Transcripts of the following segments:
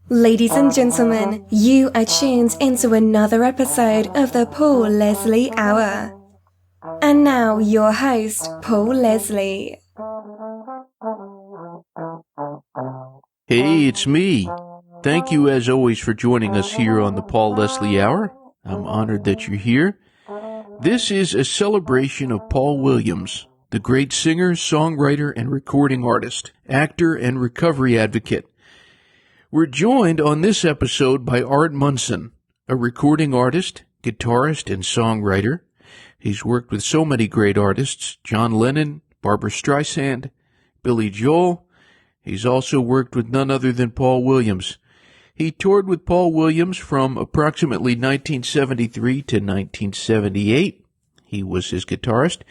Ladies and gentlemen, you are tuned into another episode of the Paul Leslie Hour. And now your host, Paul Leslie. Hey, it's me. Thank you as always for joining us here on the Paul Leslie Hour. I'm honored that you're here. This is a celebration of Paul Williams, the great singer, songwriter, and recording artist, actor, and recovery advocate. We're joined on this episode by Art Munson, a recording artist, guitarist, and songwriter. He's worked with so many great artists, John Lennon, Barbra Streisand, Billy Joel. He's also worked with none other than Paul Williams. He toured with Paul Williams from approximately 1973 to 1978. He was his guitarist.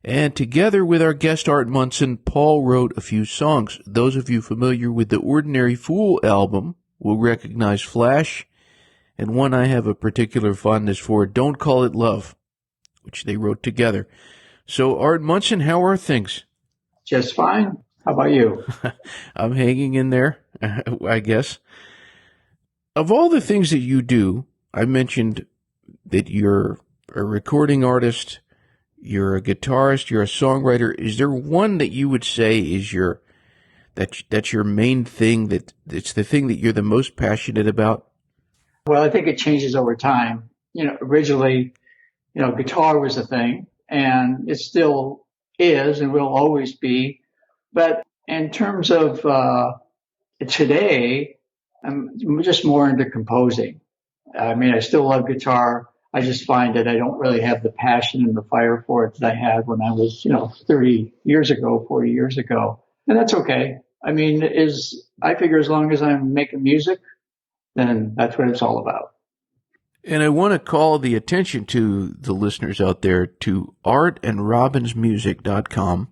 And together with our guest Art Munson, Paul wrote a few songs. Those of you familiar with the Ordinary Fool album will recognize Flash, and one I have a particular fondness for, Don't Call It Love, which they wrote together. So, Art Munson, how are things? Just fine. How about you? I'm hanging in there, I guess. Of all the things that you do, I mentioned that you're a recording artist, you're a guitarist, you're a songwriter. Is there one that you would say is that's your main thing, that it's the thing that you're the most passionate about? Well, I think it changes over time. Originally, guitar was a thing, and it still is and will always be. But in terms of today, I'm just more into composing. I mean, I still love guitar. I just find that I don't really have the passion and the fire for it that I had when I was, 30 years ago, 40 years ago. And that's okay. I mean, I figure as long as I'm making music, then that's what it's all about. And I want to call the attention to the listeners out there to artandrobinsmusic.com.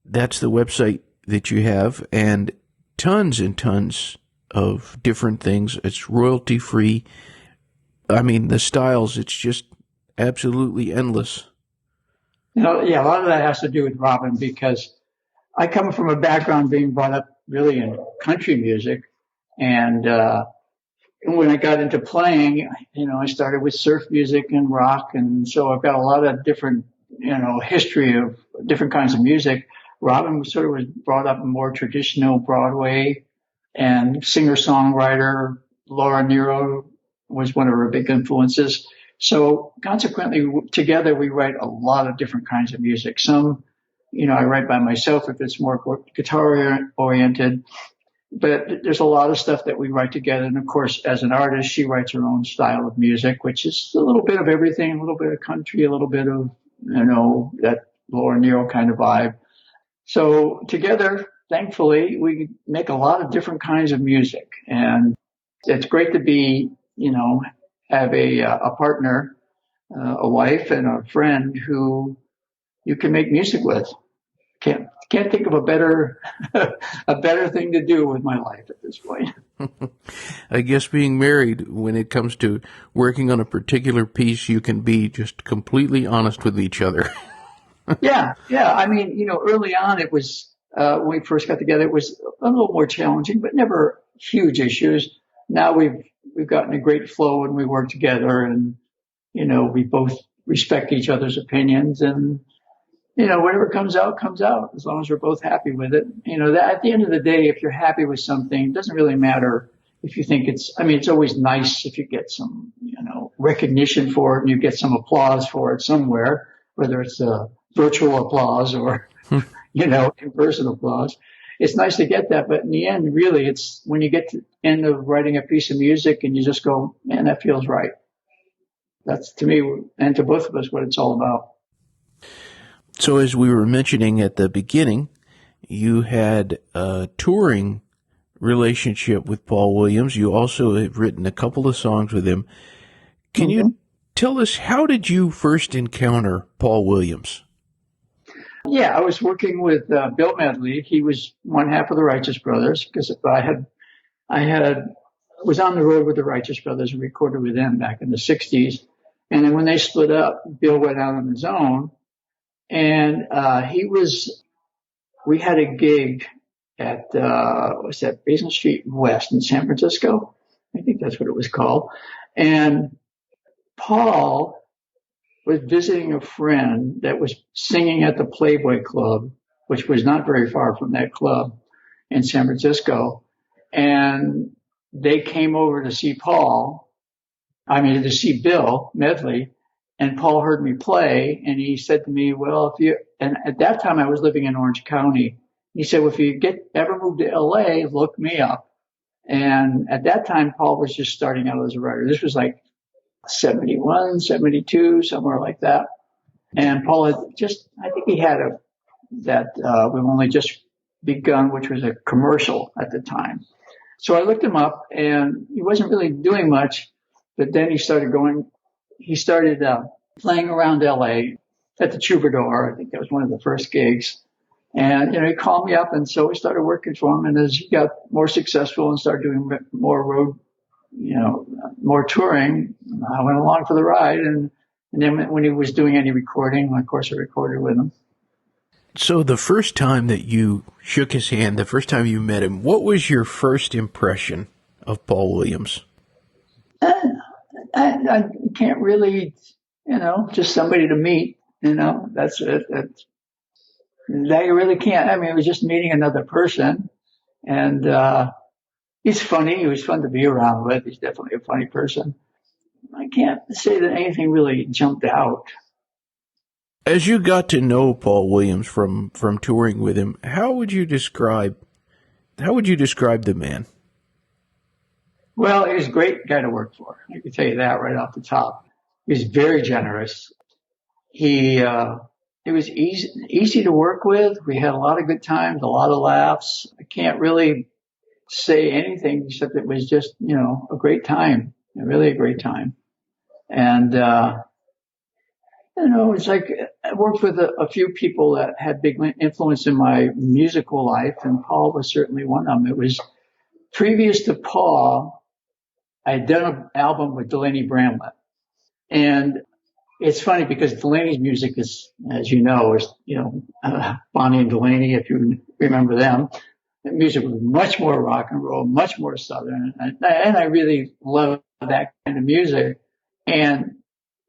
That's the website that you have, and tons of different things. It's royalty free. I mean, the styles, it's just absolutely endless. A lot of that has to do with Robin, because I come from a background being brought up really in country music. And when I got into playing, I started with surf music and rock. And so I've got a lot of different, history of different kinds of music. Robin sort of was brought up in more traditional Broadway, and singer-songwriter Laura Nyro was one of her big influences. So consequently, together we write a lot of different kinds of music. Some, I write by myself if it's more guitar-oriented, but there's a lot of stuff that we write together. And of course, as an artist, she writes her own style of music, which is a little bit of everything, a little bit of country, a little bit of, that Laura Nyro kind of vibe. So together, thankfully, we make a lot of different kinds of music, and it's great to be, have a partner, a wife and a friend who you can make music with. Can't think of a better thing to do with my life at this point. I guess being married, when it comes to working on a particular piece, you can be just completely honest with each other. Yeah. I mean, early on it was, when we first got together, it was a little more challenging, but never huge issues. Now we've gotten a great flow and we work together, and, we both respect each other's opinions, and, whatever comes out, as long as we're both happy with it. That at the end of the day, if you're happy with something, it doesn't really matter if you think it's always nice if you get some, recognition for it and you get some applause for it somewhere, whether it's virtual applause or, in-person applause. It's nice to get that, but in the end, really, it's when you get to the end of writing a piece of music and you just go, man, that feels right. That's, to me, and to both of us, what it's all about. So as we were mentioning at the beginning, you had a touring relationship with Paul Williams. You also have written a couple of songs with him. Can you tell us, how did you first encounter Paul Williams? Yeah, I was working with Bill Medley. He was one half of the Righteous Brothers, because I was on the road with the Righteous Brothers and recorded with them back in the 60s. And then when they split up, Bill went out on his own. And we had a gig at, what's that, Basin Street West in San Francisco. I think that's what it was called. And Paul was visiting a friend that was singing at the Playboy Club, which was not very far from that club in San Francisco. And they came over to see to see Bill Medley. And Paul heard me play, and he said to me, and at that time I was living in Orange County. He said, well, if you ever move to LA, look me up. And at that time, Paul was just starting out as a writer. This was like 71, 72, somewhere like that. And Paul had I think he had We've Only Just Begun, which was a commercial at the time. So I looked him up, and he wasn't really doing much, but then he started playing around LA at the Troubadour. I think that was one of the first gigs. And, he called me up, and so we started working for him. And as he got more successful and started doing more road, more touring, I went along for the ride. And then when he was doing any recording, of course, I recorded with him. So the first time that you shook his hand, the first time you met him, what was your first impression of Paul Williams? I can't really, just somebody to meet, that's it. That you really can't. I mean, it was just meeting another person. And he's funny. He was fun to be around with. He's definitely a funny person. I can't say that anything really jumped out. As you got to know Paul Williams from touring with him, how would you describe the man? Well, he was a great guy to work for. I can tell you that right off the top. He was very generous. It was easy to work with. We had a lot of good times, a lot of laughs. I can't really say anything except it was just, a great time, really a great time. And, it's like I worked with a few people that had big influence in my musical life, and Paul was certainly one of them. It was previous to Paul, I had done an album with Delaney Bramlett. And it's funny because Delaney's music is, as you know, Bonnie and Delaney, if you remember them. The music was much more rock and roll, much more Southern. And I really love that kind of music. And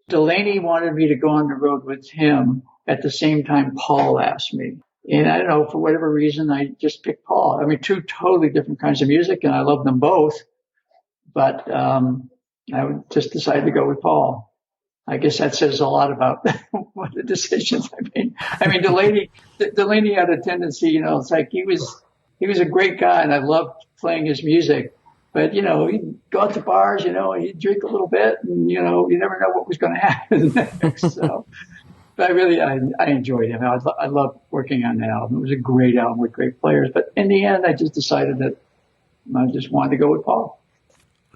Delaney wanted me to go on the road with him at the same time Paul asked me. And I don't know, for whatever reason, I just picked Paul. I mean, two totally different kinds of music, and I love them both. But I just decided to go with Paul. I guess that says a lot about what the decisions I made. I mean, Delaney had a tendency, it's like he was a great guy, and I loved playing his music. But, he'd go out to bars, he'd drink a little bit, and, you never know what was going to happen next. So, but I enjoyed him. I loved working on that album. It was a great album with great players. But in the end, I just decided that I just wanted to go with Paul.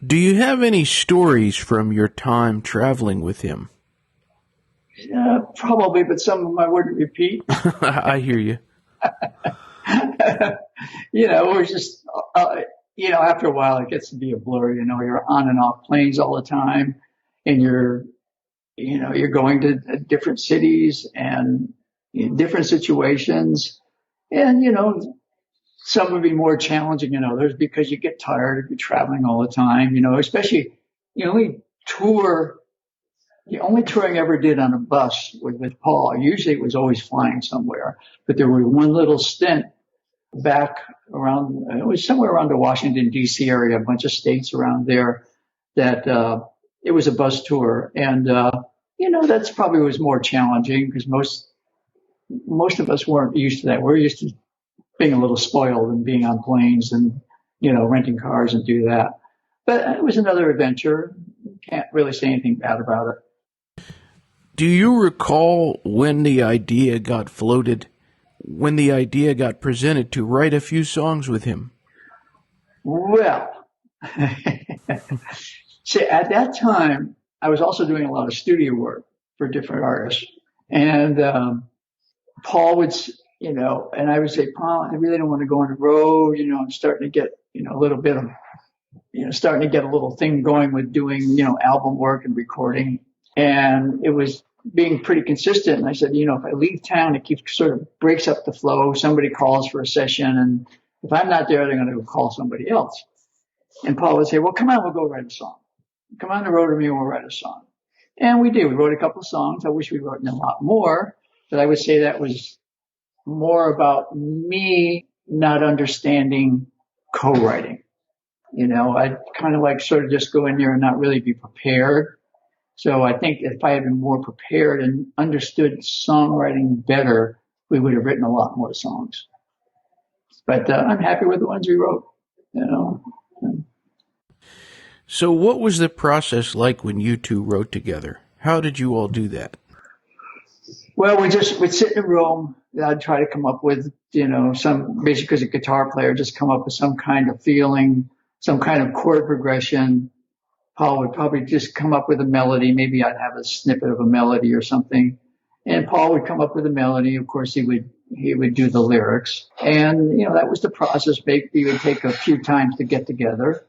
Do you have any stories from your time traveling with him? Probably, but some of them I wouldn't repeat. I hear you. It was just, after a while it gets to be a blur. You're on and off planes all the time, and you're going to different cities and different situations, and some would be more challenging than others because you get tired of traveling all the time, especially the only touring I ever did on a bus was with Paul. Usually it was always flying somewhere, but there was one little stint back around, it was somewhere around the Washington, D.C. area, a bunch of states around there that it was a bus tour. And, that's probably was more challenging because most of us weren't used to that. We're used to being a little spoiled and being on planes and, renting cars and do that. But it was another adventure. Can't really say anything bad about it. Do you recall when the idea got presented to write a few songs with him? Well, see, at that time, I was also doing a lot of studio work for different artists. And Paul would, and I would say, Paul, I really don't want to go on the road. I'm starting to get, a little bit of, starting to get a little thing going with doing, album work and recording. And it was being pretty consistent. And I said, if I leave town, it keeps sort of breaks up the flow. Somebody calls for a session, and if I'm not there, they're going to go call somebody else. And Paul would say, well, come on, we'll go write a song. Come on the road with me and we'll write a song. And we did. We wrote a couple of songs. I wish we'd written a lot more, but I would say that was more about me not understanding co-writing. I'd kind of like sort of just go in there and not really be prepared. So I think if I had been more prepared and understood songwriting better, we would have written a lot more songs. But I'm happy with the ones we wrote, So what was the process like when you two wrote together? How did you all do that? Well, we'd sit in a room. I'd try to come up with, basically as a guitar player, just come up with some kind of feeling, some kind of chord progression. Paul would probably just come up with a melody. Maybe I'd have a snippet of a melody or something. And Paul would come up with a melody. Of course, he would do the lyrics. And, that was the process. Maybe it would take a few times to get together.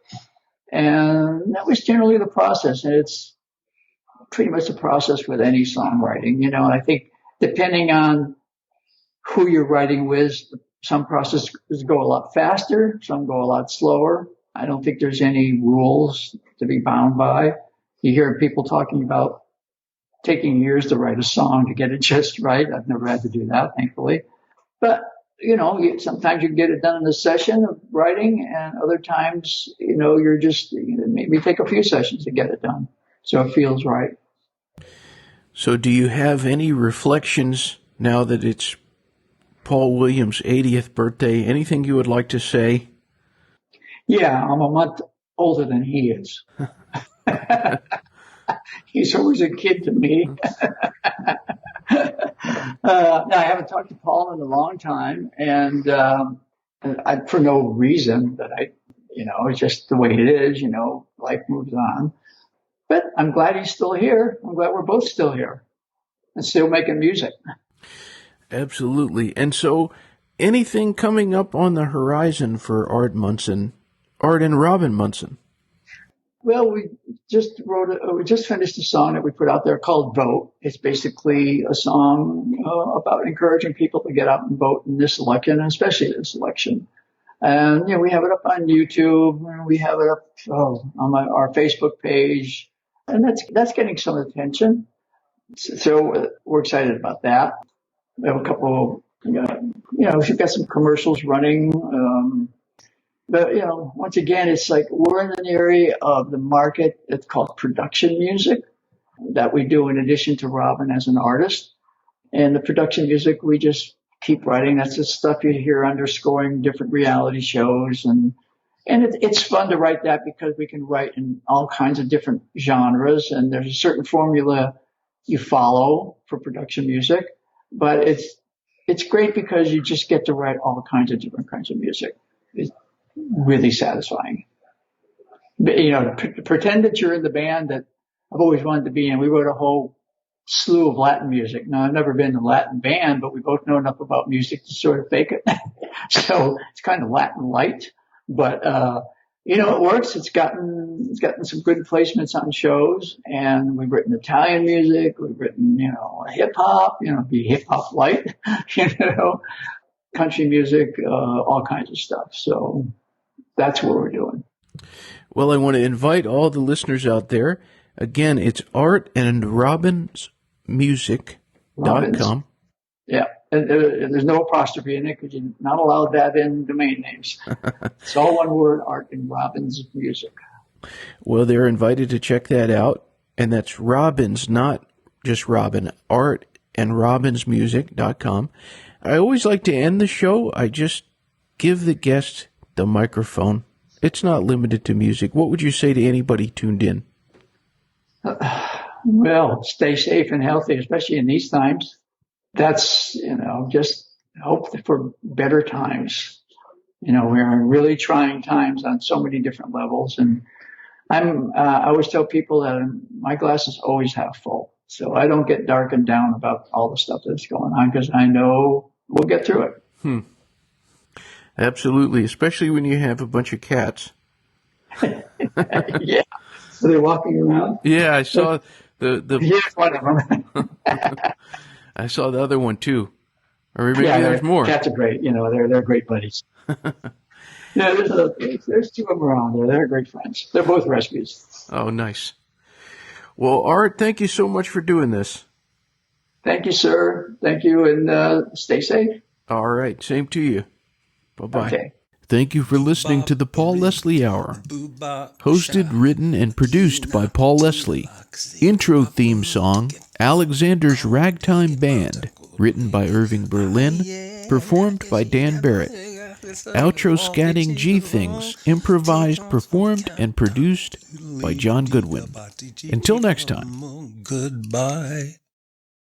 And that was generally the process. And it's pretty much the process with any songwriting, and I think depending on who you're writing with, some processes go a lot faster, some go a lot slower. I don't think there's any rules to be bound by. You hear people talking about taking years to write a song to get it just right. I've never had to do that, thankfully. But, sometimes you can get it done in a session of writing, and other times, you're just, maybe take a few sessions to get it done so it feels right. So do you have any reflections now that it's Paul Williams' 80th birthday? Anything you would like to say? Yeah, I'm a month older than he is. He's always a kid to me. Now, I haven't talked to Paul in a long time, and for no reason that it's just the way it is, life moves on. But I'm glad he's still here. I'm glad we're both still here and still making music. Absolutely. And so anything coming up on the horizon for Art and Robin Munson? Well, we just finished a song that we put out there called Vote. It's basically a song about encouraging people to get out and vote in this election, and especially this election. And, we have it up on YouTube, and we have it up on our Facebook page. And that's getting some attention. So we're excited about that. We have a couple, we've got some commercials running. But, once again, it's like we're in an area of the market that's called production music that we do in addition to Robin as an artist. And the production music, we just keep writing. That's the stuff you hear underscoring different reality shows. And it's fun to write that because we can write in all kinds of different genres. And there's a certain formula you follow for production music. But it's great because you just get to write all kinds of different kinds of music. It's really satisfying. But, pretend that you're in the band that I've always wanted to be in. We wrote a whole slew of Latin music. Now, I've never been in a Latin band, but we both know enough about music to sort of fake it. So it's kind of Latin light, but, it works. It's gotten some good placements on shows, and we've written Italian music. We've written, hip hop, be hip hop light, country music, all kinds of stuff. So that's what we're doing. Well, I want to invite all the listeners out there. Again, it's artandrobinsmusic.com. Yeah. And there's no apostrophe in it because you're not allowed that in domain names. It's all one word, Art and Robin's Music. Well, they're invited to check that out. And that's Robin's, not just Robin, artandrobinsmusic.com. I always like to end the show. I just give the guest the microphone. It's not limited to music. What would you say to anybody tuned in? Well, stay safe and healthy, especially in these times. That's, just hope for better times. We're in really trying times on so many different levels. And I always tell people that my glass is always half full. So I don't get darkened down about all the stuff that's going on because I know we'll get through it. Absolutely, especially when you have a bunch of cats. Yeah. So they're walking around? Yeah, I saw Here's one of them. I saw the other one too. Or maybe Yeah, there's more. Cats are great. They're great buddies. Yeah, there's two of them around there. They're great friends. They're both rescues. Oh, nice. Well, Art, thank you so much for doing this. Thank you, sir. Thank you, and stay safe. All right. Same to you. Bye-bye. Okay. Thank you for listening to the Paul Leslie Hour. Hosted, written, and produced by Paul Leslie. Intro theme song, Alexander's Ragtime Band, written by Irving Berlin, performed by Dan Barrett. Outro scatting G Things, improvised, performed, and produced by John Goodwin. Until next time. Goodbye.